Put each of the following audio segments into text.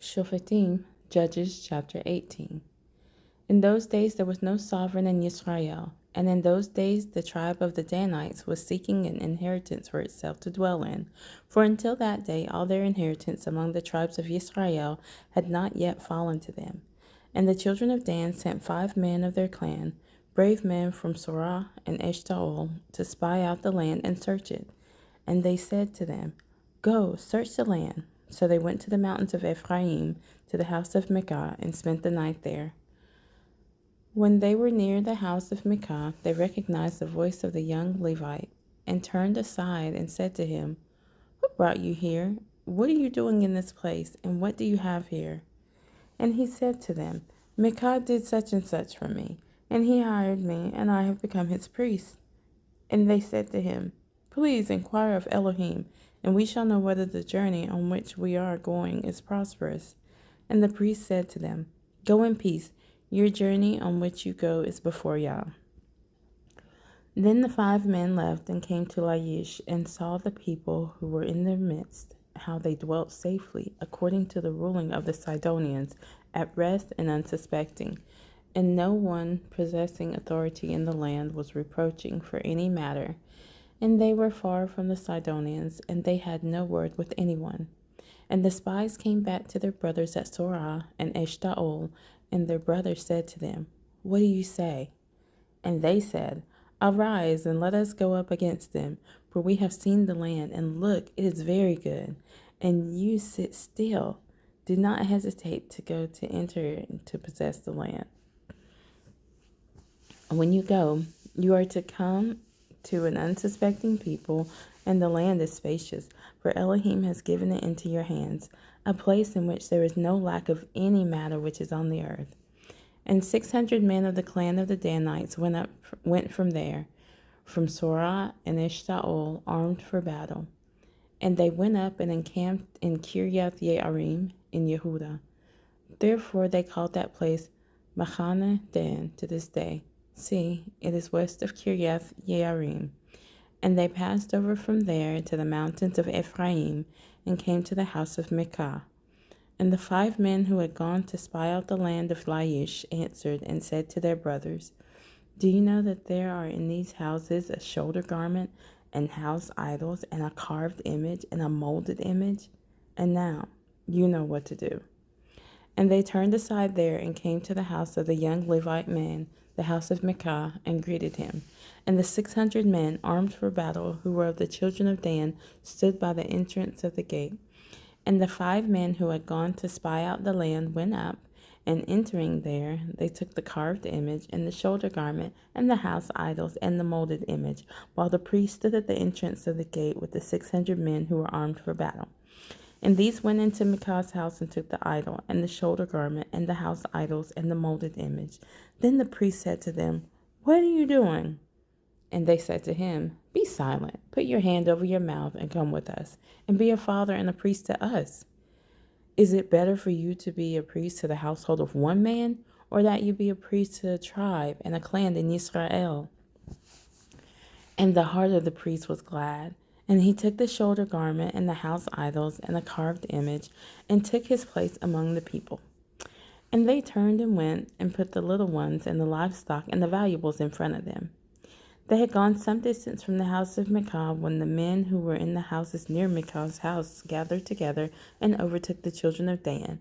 Shophetim, Judges chapter 18. In those days there was no sovereign in Israel, and in those days the tribe of the Danites was seeking an inheritance for itself to dwell in. For until that day all their inheritance among the tribes of Israel had not yet fallen to them. And the children of Dan sent 5 men of their clan, brave men from Sorah and Eshtaol, to spy out the land and search it. And they said to them, "Go, search the land." So they went to the mountains of Ephraim, to the house of Micah, and spent the night there. When they were near the house of Micah, they recognized the voice of the young Levite, and turned aside and said to him, "Who brought you here? What are you doing in this place, and what do you have here?" And he said to them, "Micah did such and such for me, and he hired me, and I have become his priest." And they said to him, "Please inquire of Elohim, and we shall know whether the journey on which we are going is prosperous." And the priest said to them, "Go in peace. Your journey on which you go is before Yah." Then the 5 men left and came to Laish, and saw the people who were in their midst, how they dwelt safely, according to the ruling of the Sidonians, at rest and unsuspecting. And no one possessing authority in the land was reproaching for any matter. And they were far from the Sidonians, and they had no word with anyone. And the spies came back to their brothers at Sorah and Eshtaol, and their brothers said to them, "What do you say?" And they said, "Arise, and let us go up against them, for we have seen the land, and look, it is very good. And you sit still. Do not hesitate to go to enter and to possess the land. When you go, you are to come to an unsuspecting people, and the land is spacious, for Elohim has given it into your hands, a place in which there is no lack of any matter which is on the earth." And 600 men of the clan of the Danites went from there, from Sorah and Eshtaol, armed for battle. And they went up and encamped in Kirjath Yearim in Yehudah. Therefore they called that place Machane Dan to this day. See, it is west of Kirjath Yearim. And they passed over from there to the mountains of Ephraim, and came to the house of Micah. And the 5 men who had gone to spy out the land of Laish answered and said to their brothers, "Do you know that there are in these houses a shoulder garment, and house idols, and a carved image, and a molded image? And now you know what to do." And they turned aside there, and came to the house of the young Levite man, the house of Micah, and greeted him. And the 600 men, armed for battle, who were of the children of Dan, stood by the entrance of the gate. And the 5 men who had gone to spy out the land went up, and entering there, they took the carved image, and the shoulder garment, and the house idols, and the molded image, while the priest stood at the entrance of the gate with the 600 men who were armed for battle. And these went into Micah's house and took the idol, and the shoulder garment, and the house idols, and the molded image. Then the priest said to them, "What are you doing?" And they said to him, "Be silent, put your hand over your mouth, and come with us, and be a father and a priest to us. Is it better for you to be a priest to the household of one man, or that you be a priest to a tribe and a clan in Israel?" And the heart of the priest was glad. And he took the shoulder garment, and the house idols, and the carved image, and took his place among the people. And they turned and went, and put the little ones, and the livestock, and the valuables in front of them. They had gone some distance from the house of Micah, when the men who were in the houses near Micah's house gathered together, and overtook the children of Dan,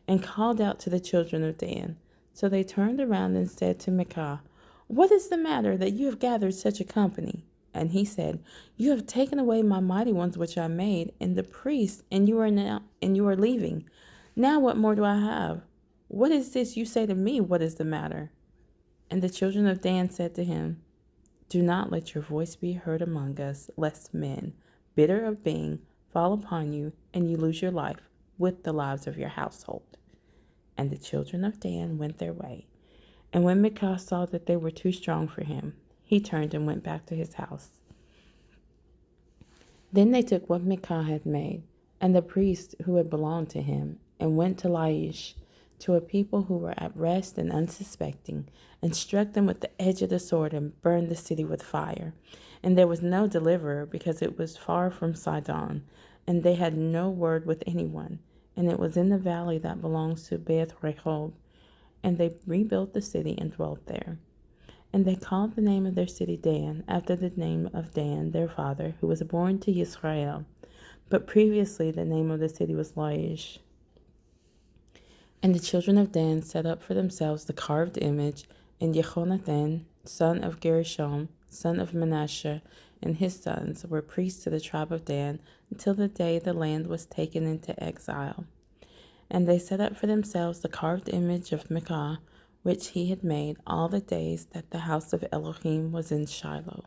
and called out to the children of Dan. So they turned around and said to Micah, "What is the matter that you have gathered such a company?" And he said, "You have taken away my mighty ones which I made, and the priests, and you are leaving. Now what more do I have? What is this you say to me? What is the matter?" And the children of Dan said to him, "Do not let your voice be heard among us, lest men, bitter of being, fall upon you, and you lose your life with the lives of your household." And the children of Dan went their way. And when Micah saw that they were too strong for him, he turned and went back to his house. Then they took what Micah had made, and the priest who had belonged to him, and went to Laish, to a people who were at rest and unsuspecting, and struck them with the edge of the sword, and burned the city with fire. And there was no deliverer, because it was far from Sidon, and they had no word with anyone. and it was in the valley that belongs to Beth Rehob. And they rebuilt the city and dwelt there. And they called the name of their city Dan, after the name of Dan, their father, who was born to Israel. But previously the name of the city was Laish. And the children of Dan set up for themselves the carved image, and Jehonathan, son of Gershom, son of Manasseh, and his sons were priests to the tribe of Dan until the day the land was taken into exile. And they set up for themselves the carved image of Micah, which he had made all the days that the house of Elohim was in Shiloh.